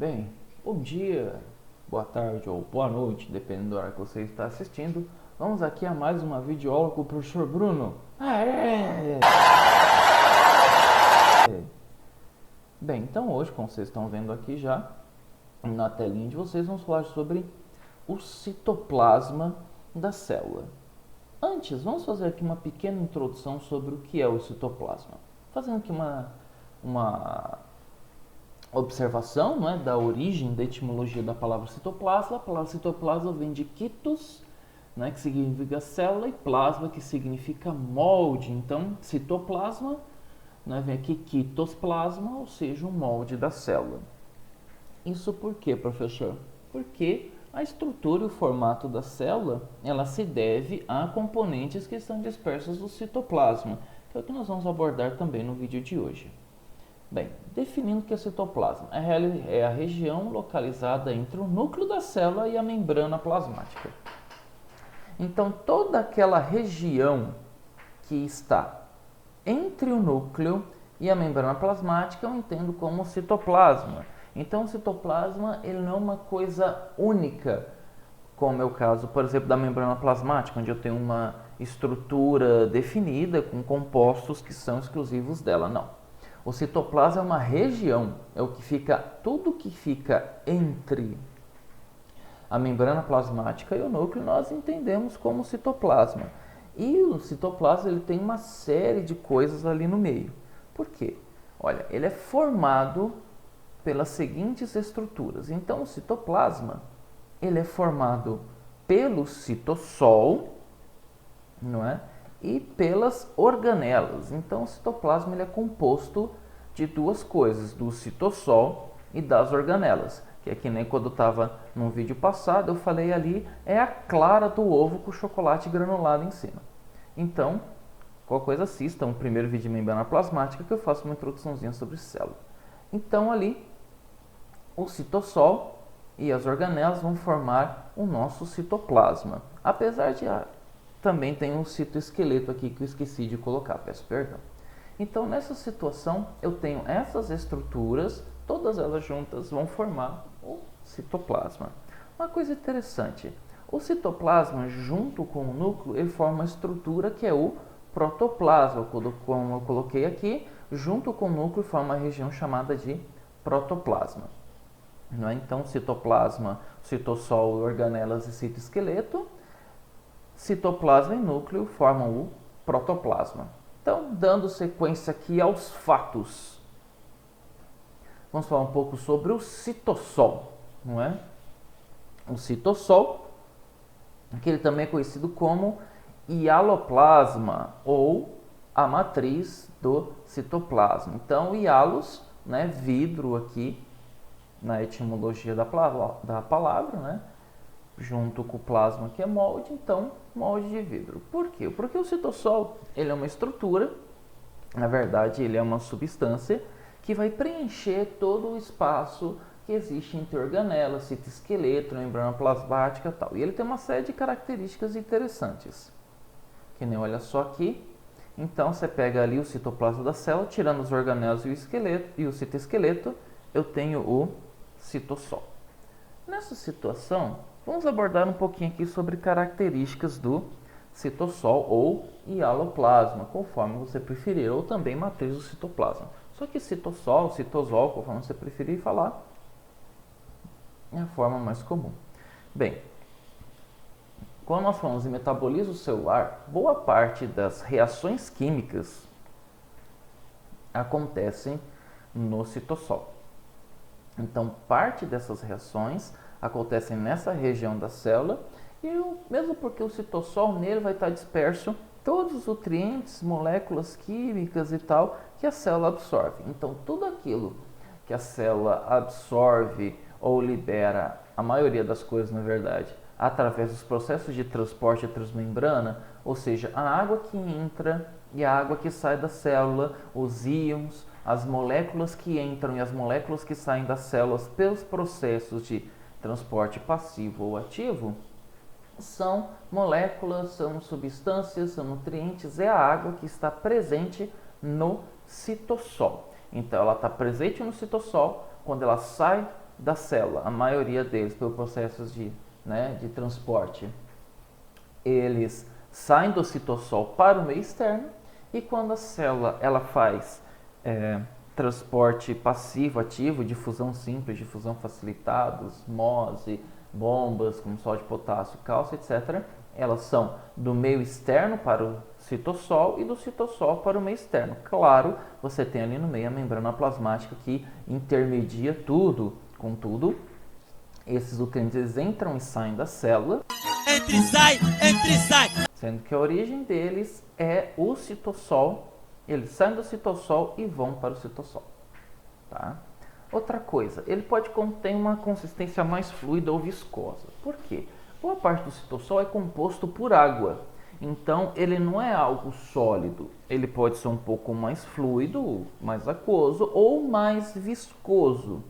Bem, bom dia, boa tarde ou boa noite, dependendo do horário que você está assistindo. Vamos aqui a mais uma videoaula com o professor Bruno. Bem, então hoje, como vocês estão vendo aqui já, na telinha de vocês, vamos falar sobre o citoplasma da célula. Antes, vamos fazer aqui uma pequena introdução sobre o que é o citoplasma. Fazendo aqui uma observação, não é, da origem, da etimologia da palavra citoplasma. A palavra citoplasma vem de quitos, né, que significa célula, e plasma, que significa molde. Então, citoplasma, né, vem aqui quitosplasma, ou seja, um molde da célula. Isso por quê, professor? Porque a estrutura e o formato da célula, ela se deve a componentes que estão dispersos no citoplasma, que é o que nós vamos abordar também no vídeo de hoje. Bem, definindo o que é citoplasma, é a região localizada entre o núcleo da célula e a membrana plasmática. Então, toda aquela região que está entre o núcleo e a membrana plasmática eu entendo como citoplasma. Então, o citoplasma ele não é uma coisa única, como é o caso, por exemplo, da membrana plasmática, onde eu tenho uma estrutura definida com compostos que são exclusivos dela. Não. O citoplasma é uma região, é o que fica, tudo que fica entre a membrana plasmática e o núcleo, nós entendemos como citoplasma. E o citoplasma ele tem uma série de coisas ali no meio. Por quê? Olha, ele é formado pelas seguintes estruturas. Então, o citoplasma ele é formado pelo citossol, não é? E pelas organelas. Então, o citoplasma ele é composto de duas coisas, do citossol e das organelas, que é que nem quando eu estava no vídeo passado, eu falei ali, é a clara do ovo com chocolate granulado em cima. Então, qualquer coisa assista um primeiro vídeo de membrana plasmática que eu faço uma introduçãozinha sobre célula. Então, ali, o citossol e as organelas vão formar o nosso citoplasma. Apesar de também tem um citoesqueleto aqui que eu esqueci de colocar, peço perdão. Então, nessa situação, eu tenho essas estruturas, todas elas juntas vão formar o citoplasma. Uma coisa interessante, o citoplasma, junto com o núcleo, ele forma uma estrutura que é o protoplasma, como eu coloquei aqui, junto com o núcleo forma uma região chamada de protoplasma. Não é? Então, citoplasma, citossol, organelas e citoesqueleto, citoplasma e núcleo formam o protoplasma. Então, dando sequência aqui aos fatos, vamos falar um pouco sobre o citossol, não é? O citossol, que ele também é conhecido como hialoplasma ou a matriz do citoplasma. Então, hialos, né, vidro aqui na etimologia da palavra, né? Junto com o plasma que é molde, então molde de vidro. Por quê? Porque o citossol ele é uma estrutura, na verdade ele é uma substância que vai preencher todo o espaço que existe entre organelas, citoesqueleto, membrana plasmática e tal. E ele tem uma série de características interessantes. Que nem olha só aqui. Então você pega ali o citoplasma da célula, tirando os organelas e o esqueleto e o citoesqueleto, eu tenho o citossol. Nessa situação, vamos abordar um pouquinho aqui sobre características do citossol ou hialoplasma, conforme você preferir, ou também matriz do citoplasma. Só que citossol, citosol, conforme você preferir falar, é a forma mais comum. Bem, quando nós falamos em metabolismo celular, boa parte das reações químicas acontecem no citossol. Então, parte dessas reações acontecem nessa região da célula, e mesmo porque o citossol nele vai estar disperso todos os nutrientes, moléculas químicas e tal que a célula absorve. Então, tudo aquilo que a célula absorve ou libera, a maioria das coisas na verdade, através dos processos de transporte transmembrana, ou seja, a água que entra e a água que sai da célula, os íons, as moléculas que entram e as moléculas que saem das células pelos processos de transporte passivo ou ativo, são moléculas, são substâncias, são nutrientes, é a água que está presente no citossol. Então ela está presente no citossol, quando ela sai da célula, a maioria deles, pelo processo de transporte, eles saem do citosol para o meio externo, e quando a célula ela faz transporte passivo, ativo, difusão simples, difusão facilitada, osmose, bombas como sódio, potássio, cálcio, etc., elas são do meio externo para o citossol e do citossol para o meio externo. Claro, você tem ali no meio a membrana plasmática que intermedia tudo. Contudo, esses nutrientes entram e saem da célula. Entra e sai! Sendo que a origem deles é o citossol. Eles saem do citossol e vão para o citossol. Tá? Outra coisa, ele pode conter uma consistência mais fluida ou viscosa. Por quê? Boa parte do citossol é composto por água. Então, ele não é algo sólido. Ele pode ser um pouco mais fluido, mais aquoso ou mais viscoso,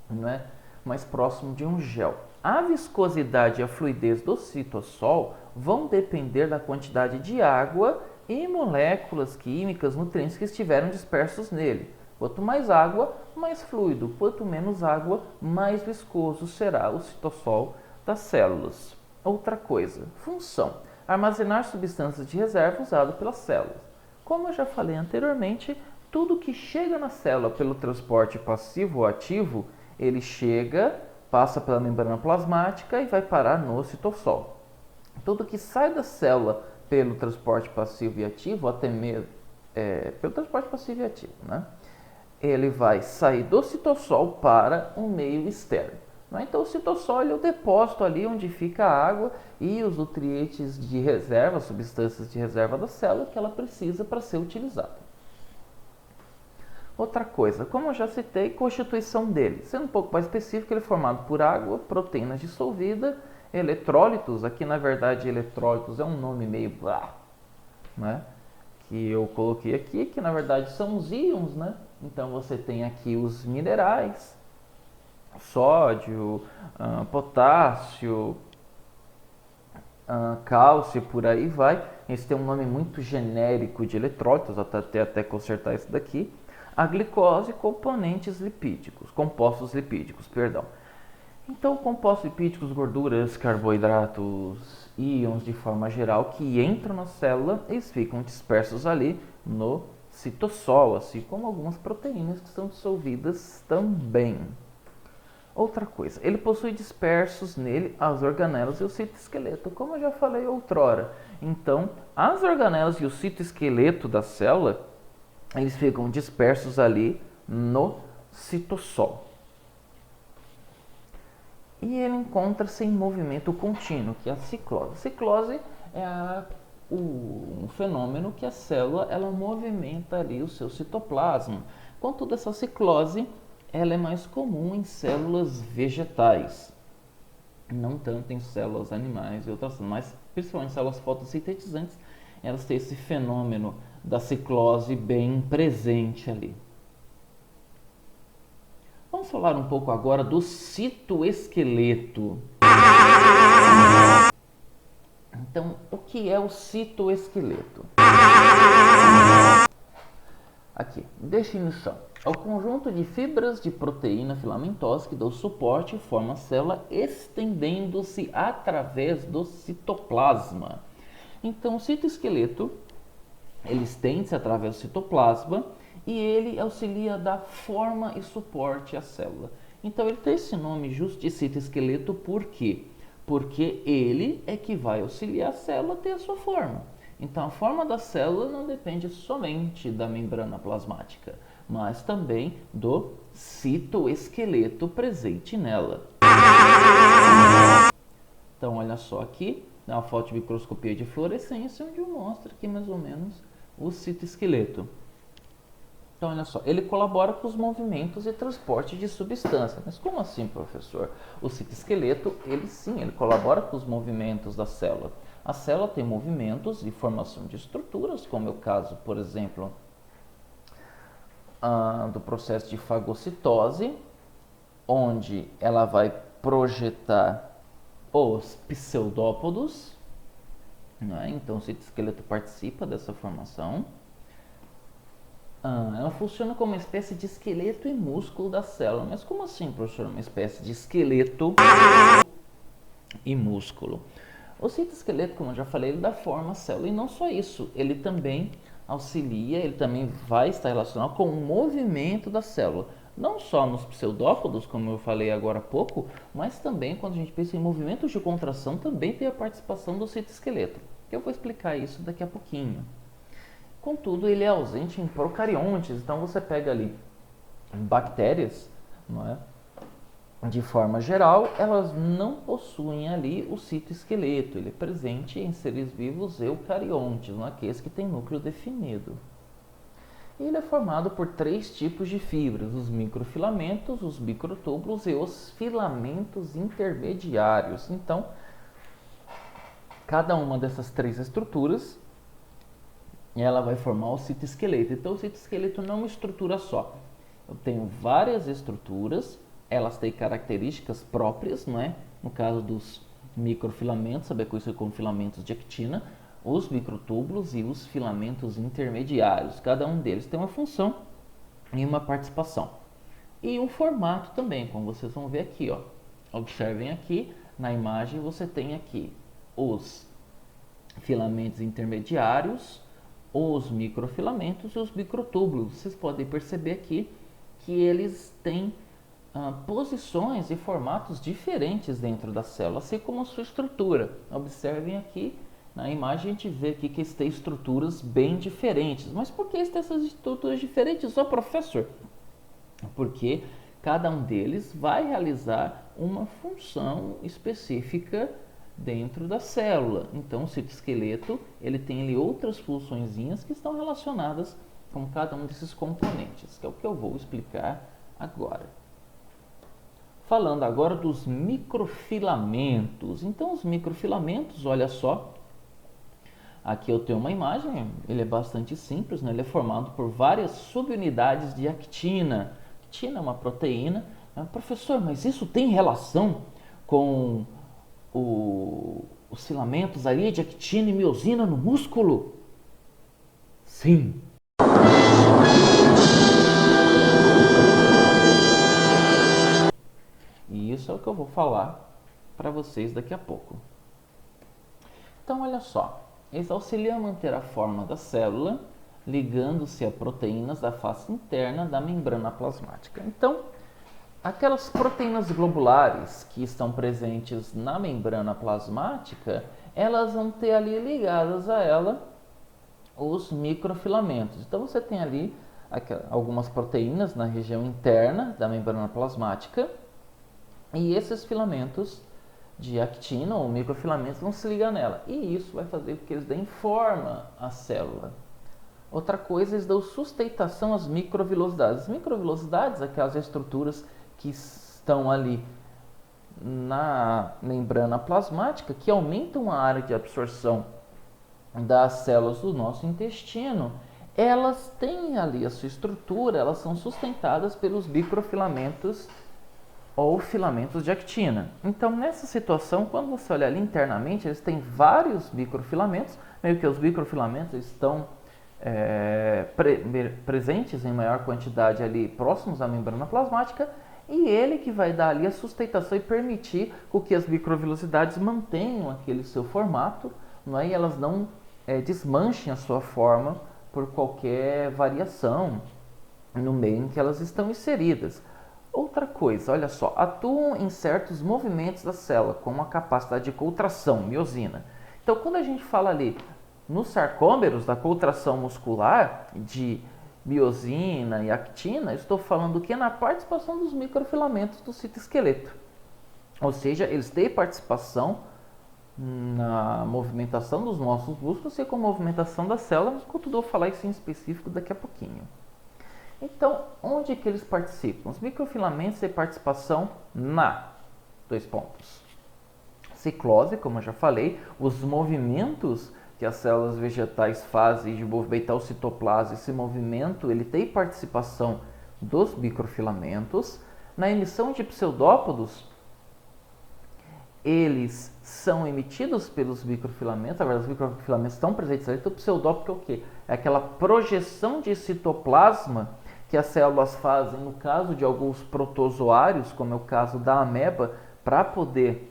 né? Mais próximo de um gel. A viscosidade e a fluidez do citossol vão depender da quantidade de água e moléculas químicas, nutrientes que estiveram dispersos nele. Quanto mais água, mais fluido. Quanto menos água, mais viscoso será o citossol das células. Outra coisa, função: armazenar substâncias de reserva usadas pelas células. Como eu já falei anteriormente, tudo que chega na célula pelo transporte passivo ou ativo, ele chega, passa pela membrana plasmática e vai parar no citossol. Tudo que sai da célula pelo transporte passivo e ativo, até mesmo pelo transporte passivo e ativo, né? Ele vai sair do citossol para o meio externo. Então, o citossol é o depósito ali onde fica a água e os nutrientes de reserva, substâncias de reserva da célula que ela precisa para ser utilizada. Outra coisa, como eu já citei, constituição dele. Sendo um pouco mais específico, ele é formado por água, proteínas dissolvidas, eletrólitos. Aqui, na verdade, eletrólitos é um nome meio né? Que eu coloquei aqui, que na verdade são os íons, né? Então, você tem aqui os minerais, sódio, potássio, cálcio, por aí vai. Esse tem um nome muito genérico de eletrólitos, até consertar isso daqui. A glicose, compostos lipídicos, perdão. Então, compostos lipídicos, gorduras, carboidratos, íons de forma geral que entram na célula, eles ficam dispersos ali no citossol, assim como algumas proteínas que são dissolvidas também. Outra coisa, ele possui dispersos nele as organelas e o citoesqueleto, como eu já falei outrora. Então, as organelas e o citoesqueleto da célula, eles ficam dispersos ali no citossol. E ele encontra-se em movimento contínuo, que é a ciclose. A ciclose é um fenômeno que a célula ela movimenta ali o seu citoplasma. Contudo, essa ciclose ela é mais comum em células vegetais, não tanto em células animais e outras, mas principalmente em células fotossintetizantes, elas têm esse fenômeno da ciclose bem presente ali. Vamos falar um pouco agora do citoesqueleto. Então, o que é o citoesqueleto? Aqui, definição. É o conjunto de fibras de proteína filamentosa que dão suporte e formam a célula estendendo-se através do citoplasma. Então, o citoesqueleto, ele estende-se através do citoplasma e ele auxilia a dar forma e suporte à célula. Então, ele tem esse nome justo de citoesqueleto por quê? Porque ele é que vai auxiliar a célula a ter a sua forma. Então, a forma da célula não depende somente da membrana plasmática, mas também do citoesqueleto presente nela. Então, olha só aqui, uma foto de microscopia de fluorescência, onde mostra aqui mais ou menos o citoesqueleto. Então, olha só, ele colabora com os movimentos e transporte de substância. Mas como assim, professor? O citoesqueleto, ele colabora com os movimentos da célula. A célula tem movimentos de formação de estruturas, como é o caso, por exemplo, do processo de fagocitose, onde ela vai projetar os pseudópodos, né? Então o citoesqueleto participa dessa formação. Ela funciona como uma espécie de esqueleto e músculo da célula. Mas como assim, professor? Uma espécie de esqueleto e músculo. O citoesqueleto, como eu já falei, ele dá forma à célula. E não só isso, ele também auxilia, ele também vai estar relacionado com o movimento da célula. Não só nos pseudópodos, como eu falei agora há pouco, mas também quando a gente pensa em movimentos de contração, também tem a participação do citoesqueleto. Eu vou explicar isso daqui a pouquinho. Contudo, ele é ausente em procariontes, então você pega ali bactérias, não é? De forma geral, elas não possuem ali o citoesqueleto, ele é presente em seres vivos eucariontes, não aqueles que têm núcleo definido. Ele é formado por 3 tipos de fibras, os microfilamentos, os microtúbulos e os filamentos intermediários. Então, cada uma dessas 3 estruturas ela vai formar o citoesqueleto. Então, o citoesqueleto não é uma estrutura só. Eu tenho várias estruturas, elas têm características próprias, não é? No caso dos microfilamentos, saber conhecido como filamentos de actina, os microtúbulos e os filamentos intermediários. Cada um deles tem uma função e uma participação. E um formato também, como vocês vão ver aqui, ó. Observem aqui, na imagem você tem aqui os filamentos intermediários, os microfilamentos e os microtúbulos. Vocês podem perceber aqui que eles têm posições e formatos diferentes dentro da célula, assim como a sua estrutura. Observem aqui, na imagem a gente vê aqui que eles têm estruturas bem diferentes. Mas por que eles têm essas estruturas diferentes, ó professor? Porque cada um deles vai realizar uma função específica dentro da célula. Então, o citoesqueleto ele tem ali outras funçõezinhas que estão relacionadas com cada um desses componentes, que é o que eu vou explicar agora. Falando agora dos microfilamentos. Então, os microfilamentos, olha só, aqui eu tenho uma imagem, ele é bastante simples, né? Ele é formado por várias subunidades de actina. Actina é uma proteína. Professor, mas isso tem relação com os filamentos ali de actina e miosina no músculo? Sim. E isso é o que eu vou falar para vocês daqui a pouco. Então, olha só. Eles auxiliam a manter a forma da célula, ligando-se a proteínas da face interna da membrana plasmática. Então, aquelas proteínas globulares que estão presentes na membrana plasmática, elas vão ter ali ligadas a ela os microfilamentos. Então você tem ali algumas proteínas na região interna da membrana plasmática e esses filamentos de actina ou microfilamentos vão se ligar nela. E isso vai fazer com que eles deem forma à célula. Outra coisa, eles dão sustentação às microvilosidades. As microvilosidades, aquelas estruturas que estão ali na membrana plasmática, que aumentam a área de absorção das células do nosso intestino, elas têm ali a sua estrutura, elas são sustentadas pelos microfilamentos ou filamentos de actina. Então, nessa situação, quando você olha ali internamente, eles têm vários microfilamentos, meio que os microfilamentos estão presentes em maior quantidade ali próximos à membrana plasmática, e ele que vai dar ali a sustentação e permitir que as microvilosidades mantenham aquele seu formato, não é? E elas não desmanchem a sua forma por qualquer variação no meio em que elas estão inseridas. Outra coisa, olha só, atuam em certos movimentos da célula, como a capacidade de contração, miosina. Então, quando a gente fala ali nos sarcômeros da contração muscular de miosina e actina, estou falando que na participação dos microfilamentos do citoesqueleto. Ou seja, eles têm participação na movimentação dos nossos músculos e com a movimentação da célula, mas contudo eu vou falar isso em específico daqui a pouquinho. Então, onde que eles participam? Os microfilamentos têm participação na ciclose, como eu já falei, os movimentos que as células vegetais fazem de movimentar o citoplasma, esse movimento ele tem participação dos microfilamentos. Na emissão de pseudópodos, eles são emitidos pelos microfilamentos. Na verdade, os microfilamentos estão presentes ali. Então, o pseudópito é o quê? É aquela projeção de citoplasma que as células fazem no caso de alguns protozoários, como é o caso da ameba, para poder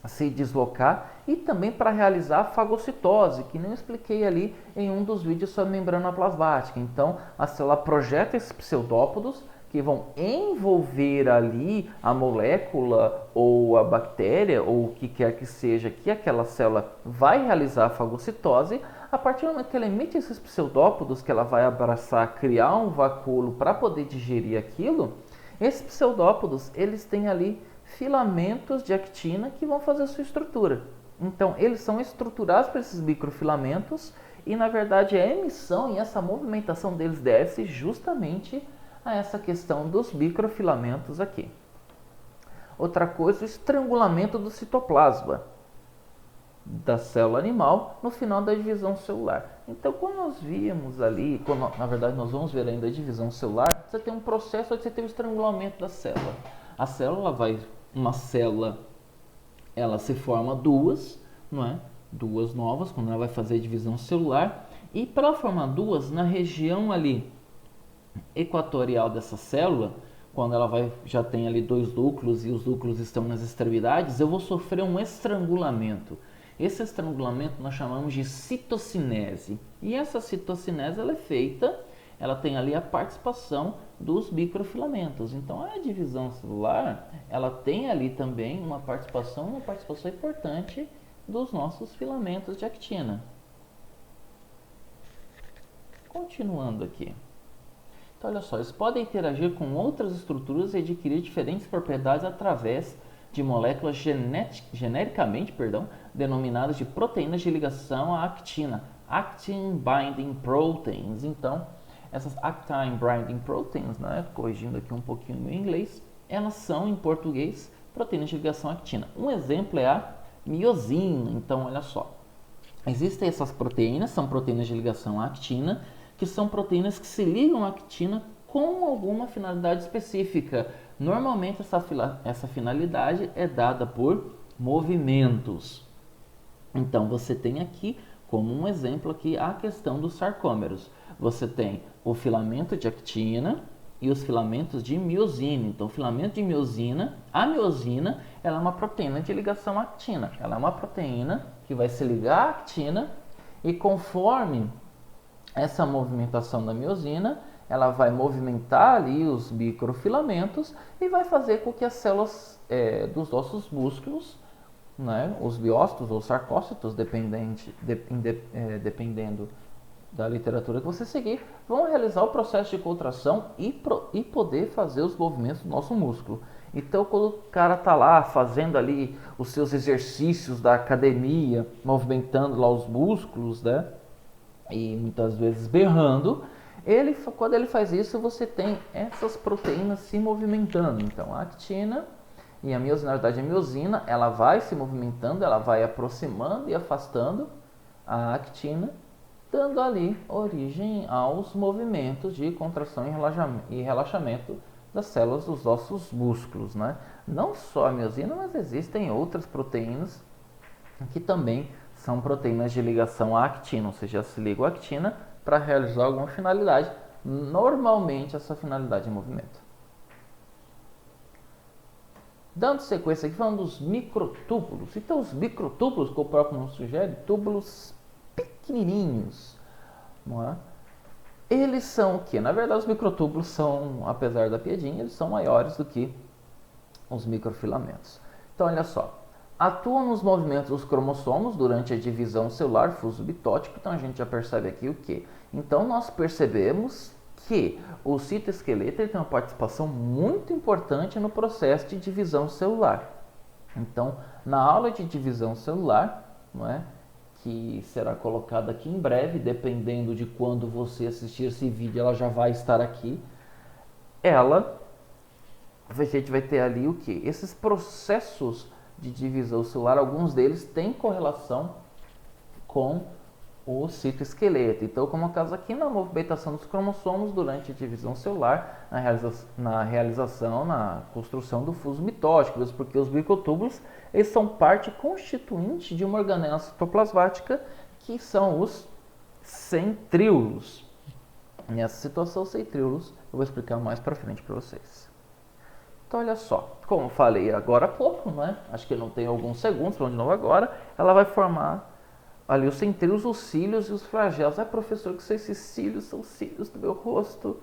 se deslocar e também para realizar a fagocitose, que nem eu expliquei ali em um dos vídeos sobre membrana plasmática. Então, a célula projeta esses pseudópodos que vão envolver ali a molécula ou a bactéria ou o que quer que seja que aquela célula vai realizar a fagocitose. A partir do momento que ela emite esses pseudópodos, que ela vai abraçar, criar um vacúolo para poder digerir aquilo, esses pseudópodos, eles têm ali filamentos de actina que vão fazer a sua estrutura. Então, eles são estruturados por esses microfilamentos e, na verdade, a emissão e essa movimentação deles deve-se justamente a essa questão dos microfilamentos aqui. Outra coisa, o estrangulamento do citoplasma da célula animal no final da divisão celular. Então, quando nós víamos ali, na verdade nós vamos ver ainda a divisão celular, você tem um processo onde você tem o estrangulamento da célula. A célula uma célula, ela se forma duas, não é? Duas novas, quando ela vai fazer a divisão celular, e para formar duas, na região ali equatorial dessa célula, quando ela já tem ali dois núcleos e os núcleos estão nas extremidades, eu vou sofrer um estrangulamento. Esse estrangulamento nós chamamos de citocinese. E essa citocinese ela é feita, ela tem ali a participação dos microfilamentos. Então a divisão celular, ela tem ali também uma participação importante dos nossos filamentos de actina. Continuando aqui. Então olha só, eles podem interagir com outras estruturas e adquirir diferentes propriedades através de moléculas genericamente denominadas de proteínas de ligação à actina, Actin Binding Proteins. Então, essas Actin Binding Proteins, né, corrigindo aqui um pouquinho no inglês, elas são, em português, proteínas de ligação à actina. Um exemplo é a miosina. Então, olha só, existem essas proteínas, são proteínas de ligação à actina, que são proteínas que se ligam à actina com alguma finalidade específica. Normalmente essa finalidade é dada por movimentos. Então você tem aqui, como um exemplo aqui, a questão dos sarcômeros. Você tem o filamento de actina e os filamentos de miosina. Então o filamento de miosina, a miosina, ela é uma proteína de ligação à actina. Ela é uma proteína que vai se ligar à actina e conforme essa movimentação da miosina, ela vai movimentar ali os microfilamentos e vai fazer com que as células dos nossos músculos, né, os biócitos ou sarcócitos, dependendo da literatura que você seguir, vão realizar o processo de contração e poder fazer os movimentos do nosso músculo. Então, quando o cara está lá fazendo ali os seus exercícios da academia, movimentando lá os músculos, né, e muitas vezes berrando, quando ele faz isso, você tem essas proteínas se movimentando. Então, a actina e a miosina, na verdade, a miosina, ela vai se movimentando, ela vai aproximando e afastando a actina, dando ali origem aos movimentos de contração e relaxamento das células dos nossos músculos, né? Não só a miosina, mas existem outras proteínas que também são proteínas de ligação à actina, ou seja, se ligam à actina para realizar alguma finalidade, normalmente essa finalidade é movimento. Dando sequência aqui, falando dos microtúbulos. Então, os microtúbulos, como o próprio nome sugere, túbulos pequenininhos, não é? Eles são o que? Na verdade, os microtúbulos são, apesar da piadinha, eles são maiores do que os microfilamentos. Então, olha só. Atuam nos movimentos dos cromossomos durante a divisão celular fuso bitótico. Então, a gente já percebe aqui o que? Então, nós percebemos que o citoesqueleto tem uma participação muito importante no processo de divisão celular. Então, na aula de divisão celular, não é? Que será colocada aqui em breve, dependendo de quando você assistir esse vídeo, ela já vai estar aqui. A gente vai ter ali o que? Esses processos de divisão celular, alguns deles têm correlação com o citoesqueleto. Então, como é o caso aqui na movimentação dos cromossomos durante a divisão celular, na construção do fuso mitótico, mesmo porque os microtúbulos eles são parte constituinte de uma organela citoplasmática, que são os centríolos. Nessa situação, centríolos, eu vou explicar mais para frente para vocês. Então, olha só, como eu falei agora há pouco, né? Acho que não tem alguns segundos, vamos de novo agora, ela vai formar ali os centríolos, os cílios e os flagelos. Ah, professor, que são esses cílios? São cílios do meu rosto.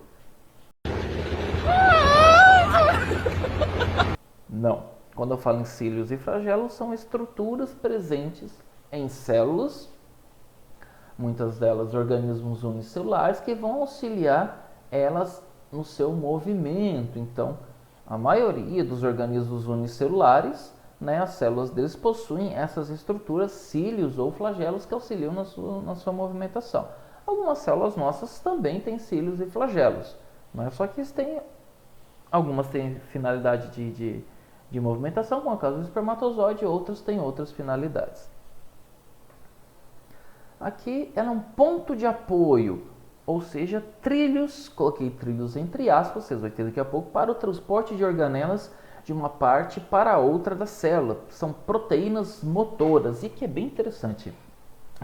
Não. Quando eu falo em cílios e flagelos, são estruturas presentes em células, muitas delas organismos unicelulares, que vão auxiliar elas no seu movimento. Então, a maioria dos organismos unicelulares, né, as células deles possuem essas estruturas, cílios ou flagelos, que auxiliam na sua movimentação. Algumas células nossas também têm cílios e flagelos, né, só que algumas têm finalidade de movimentação, como é o caso do espermatozoide, outras têm outras finalidades. Aqui ela é um ponto de apoio, ou seja, trilhos, coloquei trilhos entre aspas, vocês vão entender daqui a pouco, para o transporte de organelas de uma parte para outra da célula. São proteínas motoras, e que é bem interessante.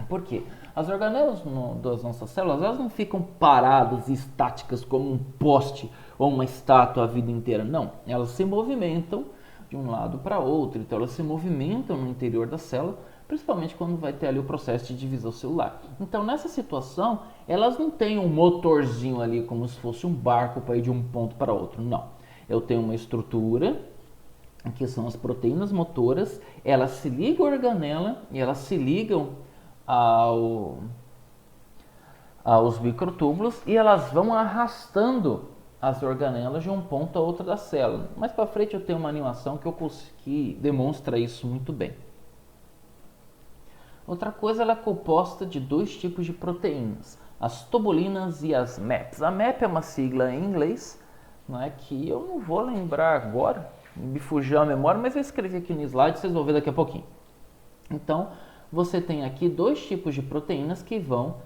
Por quê? As organelas das nossas células, elas não ficam paradas e estáticas como um poste ou uma estátua a vida inteira. Não, elas se movimentam de um lado para outro. Então elas se movimentam no interior da célula, principalmente quando vai ter ali o processo de divisão celular. Então, nessa situação, elas não têm um motorzinho ali como se fosse um barco para ir de um ponto para outro. Não. Eu tenho uma estrutura, que são as proteínas motoras, elas se ligam à organela e elas se ligam aos microtúbulos e elas vão arrastando as organelas de um ponto a outro da célula. Mais para frente eu tenho uma animação que demonstra isso muito bem. Outra coisa, ela é composta de dois tipos de proteínas, as tubulinas e as MAPs. A MAP é uma sigla em inglês, né, que eu não vou lembrar agora, me fugiu a memória, mas eu escrevi aqui no slide, vocês vão ver daqui a pouquinho. Então, você tem aqui dois tipos de proteínas que vão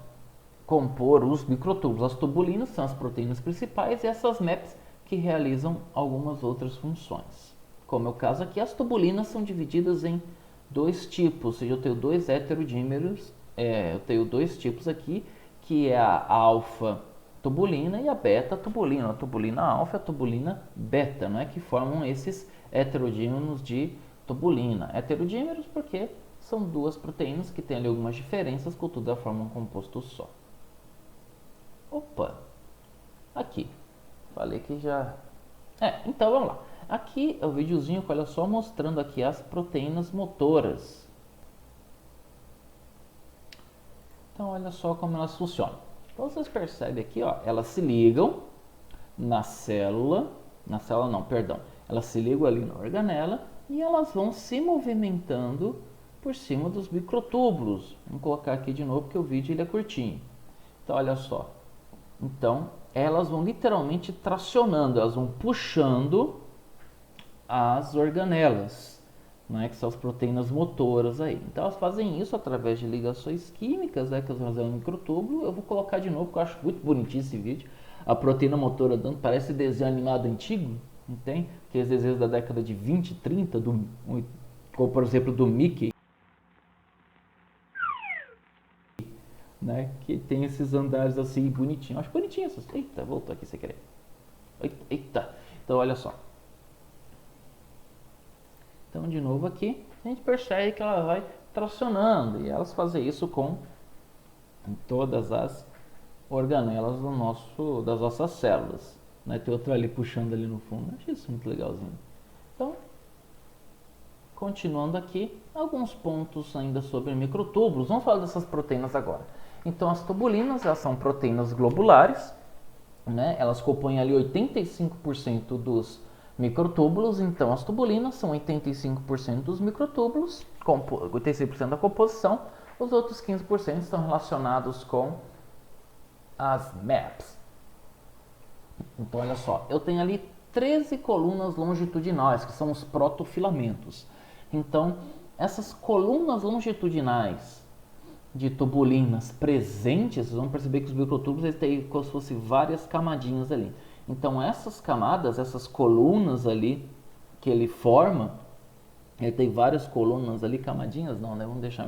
compor os microtúbulos. As tubulinas são as proteínas principais e essas MAPs que realizam algumas outras funções. Como é o caso aqui, as tubulinas são divididas em dois tipos, ou seja, eu tenho dois heterodímeros, eu tenho dois tipos aqui, que é a alfa-tubulina e a beta-tubulina, a tubulina alfa e a tubulina beta, não é, que formam esses heterodímeros de tubulina. Heterodímeros porque são duas proteínas que têm ali algumas diferenças, contudo formam um composto só. Opa! Aqui, falei que já... então vamos lá. Aqui é o videozinho, olha só, mostrando aqui as proteínas motoras. Então, olha só como elas funcionam. Então, vocês percebem aqui, ó, elas se ligam na célula não, perdão. Elas se ligam ali na organela e elas vão se movimentando por cima dos microtúbulos. Vamos colocar aqui de novo porque o vídeo ele é curtinho. Então, olha só. Então, elas vão literalmente tracionando, elas vão puxando as organelas, né, que são as proteínas motoras aí. Então elas fazem isso através de ligações químicas, né, que elas fazem no microtúbulo. Eu vou colocar de novo porque eu acho muito bonitinho esse vídeo. A proteína motora dando, parece desenho animado antigo, não tem? Aqueles desenhos da década de 20, 30, como por exemplo do Mickey, né, que tem esses andares assim bonitinhos. Acho bonitinho essas. Eita, voltou aqui sem querer. Eita. Então olha só. Então, de novo aqui, a gente percebe que ela vai tracionando. E elas fazem isso com todas as organelas das nossas células. Né? Tem outra ali puxando ali no fundo. Eu achei isso muito legalzinho. Então, continuando aqui, alguns pontos ainda sobre microtúbulos. Vamos falar dessas proteínas agora. Então, as tubulinas, elas são proteínas globulares. Né? Elas compõem ali 85% dos microtúbulos. Então as tubulinas são 85% dos microtúbulos, 85% da composição. Os outros 15% estão relacionados com as MAPs. Então olha só, eu tenho ali 13 colunas longitudinais, que são os protofilamentos. Então essas colunas longitudinais, de tubulinas presentes, vocês vão perceber que os microtúbulos eles têm como se fossem várias camadinhas ali. Então essas camadas, essas colunas ali que ele forma, ele tem várias colunas ali, camadinhas não, né? Vamos deixar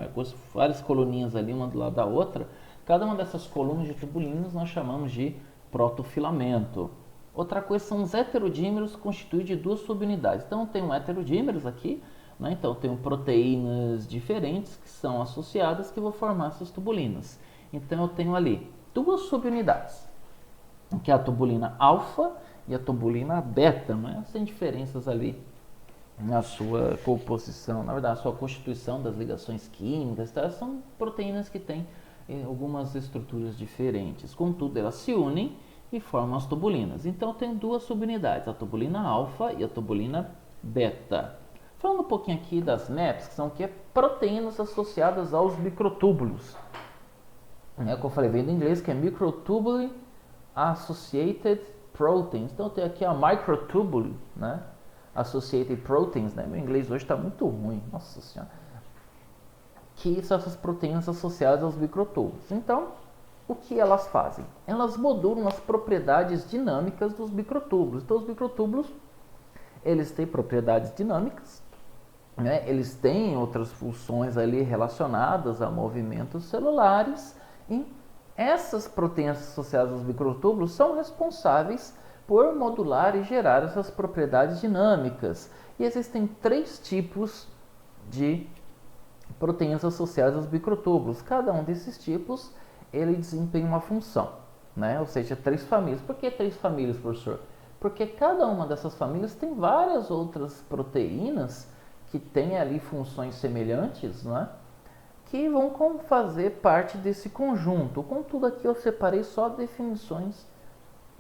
várias coluninhas ali, uma do lado da outra. Cada uma dessas colunas de tubulinas nós chamamos de protofilamento. Outra coisa são os heterodímeros constituídos de duas subunidades. Então tem um heterodímeros aqui, né? Então tem proteínas diferentes que são associadas que vão formar essas tubulinas. Então eu tenho ali duas subunidades, que é a tubulina alfa e a tubulina beta, mas tem diferenças ali na sua composição, na verdade, a sua constituição das ligações químicas, tá? São proteínas que têm algumas estruturas diferentes. Contudo, elas se unem e formam as tubulinas. Então, eu tenho duas subunidades, a tubulina alfa e a tubulina beta. Falando um pouquinho aqui das MAPs, que são que proteínas associadas aos microtúbulos. Como eu falei, vem do inglês, que é Microtubule Associated Proteins. Então, eu tenho aqui a microtubule, né? Associated Proteins, né? Meu inglês hoje está muito ruim, nossa senhora. Que são essas proteínas associadas aos microtúbulos. Então, o que elas fazem? Elas modulam as propriedades dinâmicas dos microtúbulos. Então, os microtúbulos, eles têm propriedades dinâmicas, né? Eles têm outras funções ali relacionadas a movimentos celulares e essas proteínas associadas aos microtúbulos são responsáveis por modular e gerar essas propriedades dinâmicas. E existem três tipos de proteínas associadas aos microtúbulos. Cada um desses tipos, ele desempenha uma função, né? Ou seja, três famílias. Por que três famílias, professor? Porque cada uma dessas famílias tem várias outras proteínas que têm ali funções semelhantes, né? Que vão fazer parte desse conjunto. Contudo, aqui eu separei só definições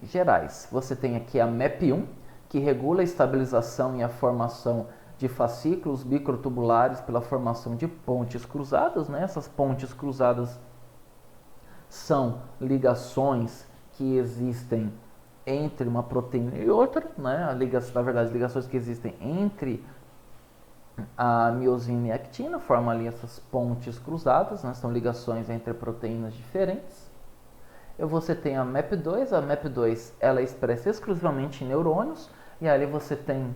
gerais. Você tem aqui a MAP1, que regula a estabilização e a formação de fascículos microtubulares pela formação de pontes cruzadas, né? Essas pontes cruzadas são ligações que existem entre uma proteína e outra, né? Na verdade, ligações que existem entre a miosina e a actina, formam ali essas pontes cruzadas, né? São ligações entre proteínas diferentes. Você tem a MAP2 ela é expressa exclusivamente em neurônios, e ali você tem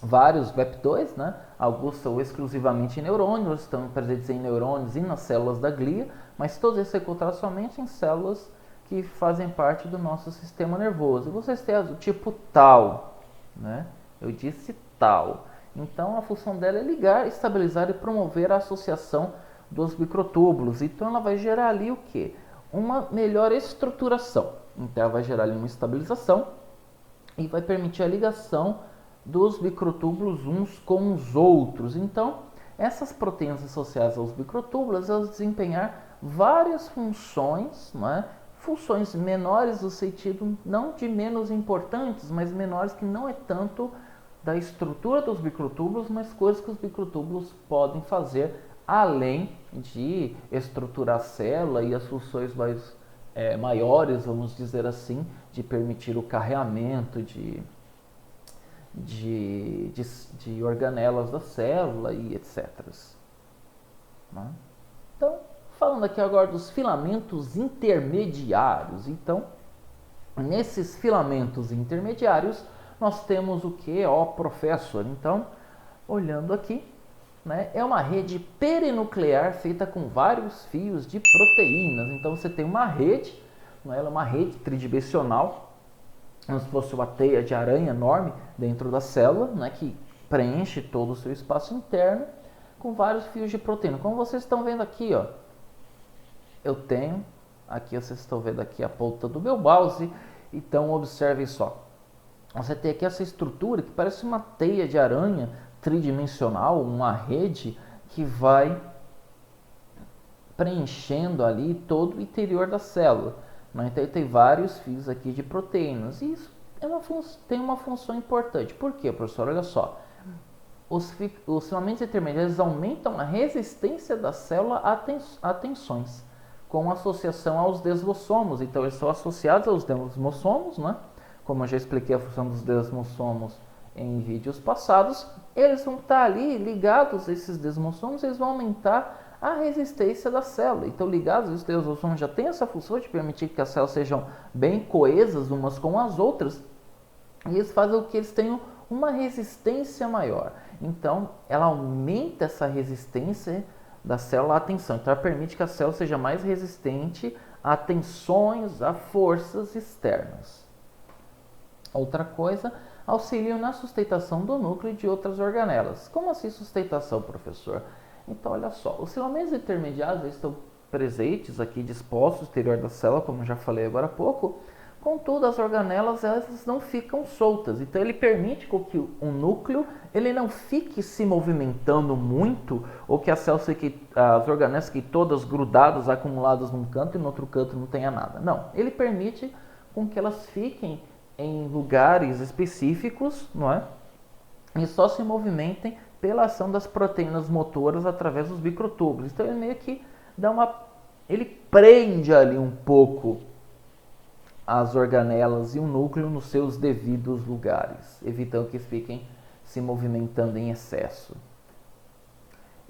vários MAP2, né? Alguns são exclusivamente em neurônios, estão presentes em neurônios e nas células da glia, mas todos eles se encontram somente em células que fazem parte do nosso sistema nervoso. E vocês têm o tipo tau, né? Eu disse tau. Então a função dela é ligar, estabilizar e promover a associação dos microtúbulos. Então ela vai gerar ali o quê? Uma melhor estruturação. Então ela vai gerar ali uma estabilização e vai permitir a ligação dos microtúbulos uns com os outros. Então, essas proteínas associadas aos microtúbulos, elas desempenhar várias funções, né? Funções menores no sentido não de menos importantes, mas menores que não é tanto da estrutura dos microtúbulos, mas coisas que os microtúbulos podem fazer além de estruturar a célula e as funções maiores, vamos dizer assim, de permitir o carreamento de organelas da célula e etc. Né? Então, falando aqui agora dos filamentos intermediários. Então, nesses filamentos intermediários, nós temos o que? Ó, professor. Então, olhando aqui, né, é uma rede perinuclear feita com vários fios de proteínas. Então, você tem uma rede, né, ela é uma rede tridimensional, como se fosse uma teia de aranha enorme dentro da célula, né, que preenche todo o seu espaço interno com vários fios de proteína. Como vocês estão vendo aqui, ó, eu tenho, aqui vocês estão vendo aqui a ponta do meu mouse, então observem só. Você tem aqui essa estrutura que parece uma teia de aranha tridimensional, uma rede que vai preenchendo ali todo o interior da célula. Né? Então tem vários fios aqui de proteínas e isso tem uma função importante. Por quê, professor? Olha só. Os filamentos intermediários aumentam a resistência da célula a tensões, com associação aos desmossomos. Então eles são associados aos desmossomos, né? Como eu já expliquei a função dos desmossomos em vídeos passados, eles vão estar ali ligados a esses desmossomos, eles vão aumentar a resistência da célula. Então, ligados, os lisossomos já têm essa função de permitir que as células sejam bem coesas umas com as outras, e isso faz com que eles tenham uma resistência maior. Então, ela aumenta essa resistência da célula à tensão. Então, ela permite que a célula seja mais resistente a tensões, a forças externas. Outra coisa, auxiliam na sustentação do núcleo e de outras organelas. Como assim sustentação, professor? Então, olha só, os filamentos intermediários estão presentes aqui, dispostos no exterior da célula, como já falei agora há pouco. Contudo, as organelas elas não ficam soltas. Então, ele permite que o núcleo ele não fique se movimentando muito, ou que as células fiquem, as organelas fiquem todas grudadas, acumuladas num canto e no outro canto não tenha nada. Não, ele permite com que elas fiquem em lugares específicos, não é? E só se movimentem pela ação das proteínas motoras através dos microtúbulos. Então ele meio que ele prende ali um pouco as organelas e o núcleo nos seus devidos lugares, evitando que eles fiquem se movimentando em excesso.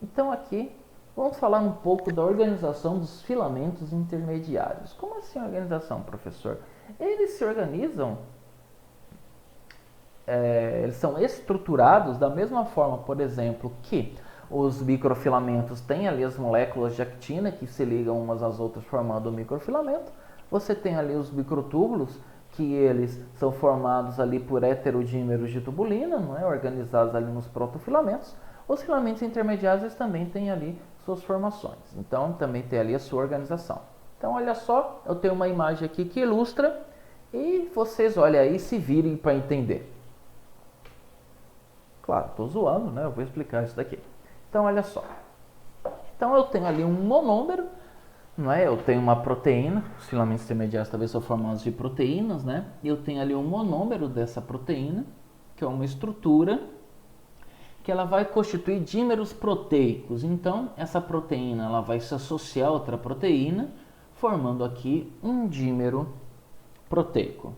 Então aqui vamos falar um pouco da organização dos filamentos intermediários. Como assim organização, professor? Eles se organizam, eles são estruturados da mesma forma, por exemplo, que os microfilamentos têm ali as moléculas de actina que se ligam umas às outras formando o microfilamento. Você tem ali os microtúbulos, que eles são formados ali por heterodímeros de tubulina, não é? Organizados ali nos protofilamentos. Os filamentos intermediários eles também têm ali suas formações, então também tem ali a sua organização. Então olha só, eu tenho uma imagem aqui que ilustra e vocês olhem aí e se virem para entender. Claro, estou zoando, né? Eu vou explicar isso daqui. Então olha só, então eu tenho ali um monômero, não é? Eu tenho uma proteína, os filamentos intermediários talvez são formados de proteínas, né? E eu tenho ali um monômero dessa proteína, que é uma estrutura que ela vai constituir dímeros proteicos. Então, essa proteína ela vai se associar a outra proteína, formando aqui um dímero proteico.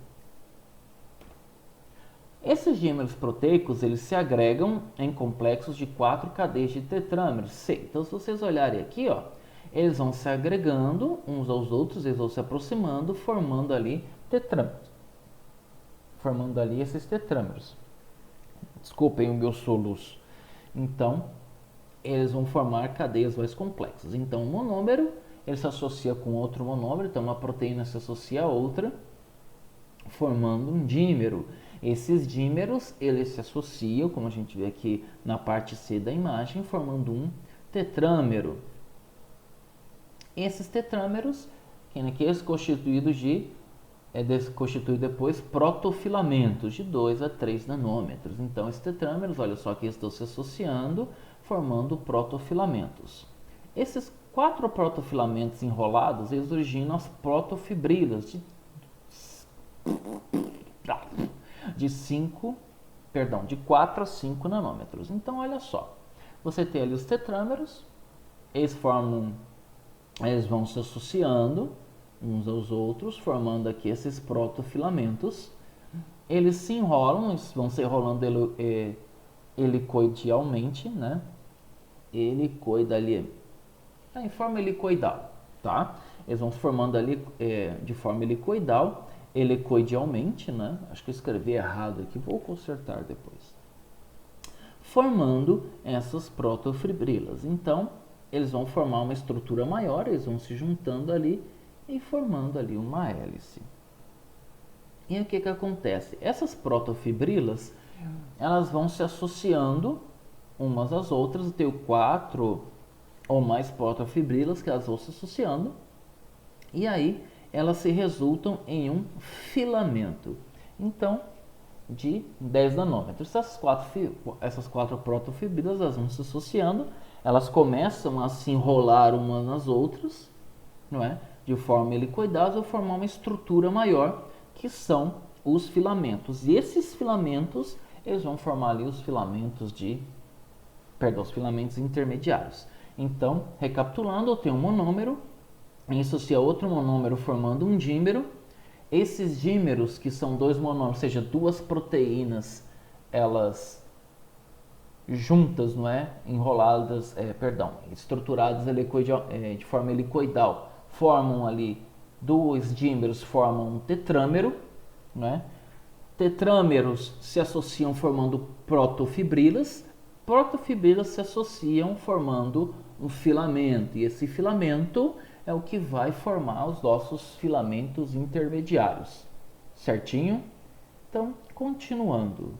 Esses dímeros proteicos eles se agregam em complexos de 4 cadeias de tetrâmeros. Então, se vocês olharem aqui, ó, eles vão se agregando uns aos outros, eles vão se aproximando, formando ali tetrâmeros. Formando ali esses tetrâmeros. Desculpem o meu soluço. Então, eles vão formar cadeias mais complexas. Então, um monômero, ele se associa com outro monômero, então uma proteína se associa a outra, formando um dímero. Esses dímeros, eles se associam, como a gente vê aqui na parte C da imagem, formando um tetrâmero. Esses tetrâmeros, que é constituído depois protofilamentos de 2 a 3 nanômetros. Então, esses tetrâmeros, olha só que estão se associando, formando protofilamentos. Esses 4 protofilamentos enrolados, eles originam as protofibrilas de 4 a 5 nanômetros. Então, olha só, você tem ali os tetrâmeros, eles vão se associando uns aos outros, formando aqui esses protofilamentos. Eles se enrolam, eles vão se enrolando helicoidalmente, né? Em forma helicoidal, tá? Eles vão se formando ali de forma helicoidalmente, né? Acho que eu escrevi errado aqui, vou consertar depois. Formando essas protofibrilas. Então, eles vão formar uma estrutura maior, eles vão se juntando ali e formando ali uma hélice. E o que acontece? Essas protofibrilas, elas vão se associando umas às outras. Eu tenho 4 ou mais protofibrilas que elas vão se associando. E aí, elas se resultam em um filamento. Então, de 10 nanômetros. Essas 4 protofibrilas, elas vão se associando. Elas começam a se enrolar umas nas outras, não é? De forma helicoidal, vão formar uma estrutura maior, que são os filamentos. E esses filamentos, eles vão formar ali os filamentos intermediários. Então, recapitulando, eu tenho um monômero, em associa outro monômero formando um dímero. Esses dímeros, que são 2 monômeros, ou seja, 2 proteínas, elas juntas, não é? Enroladas, estruturadas de forma helicoidal, formam ali dois dímeros, formam um tetrâmero, né? Tetrâmeros se associam formando protofibrilas, protofibrilas se associam formando um filamento, e esse filamento é o que vai formar os nossos filamentos intermediários, certinho? Então, continuando.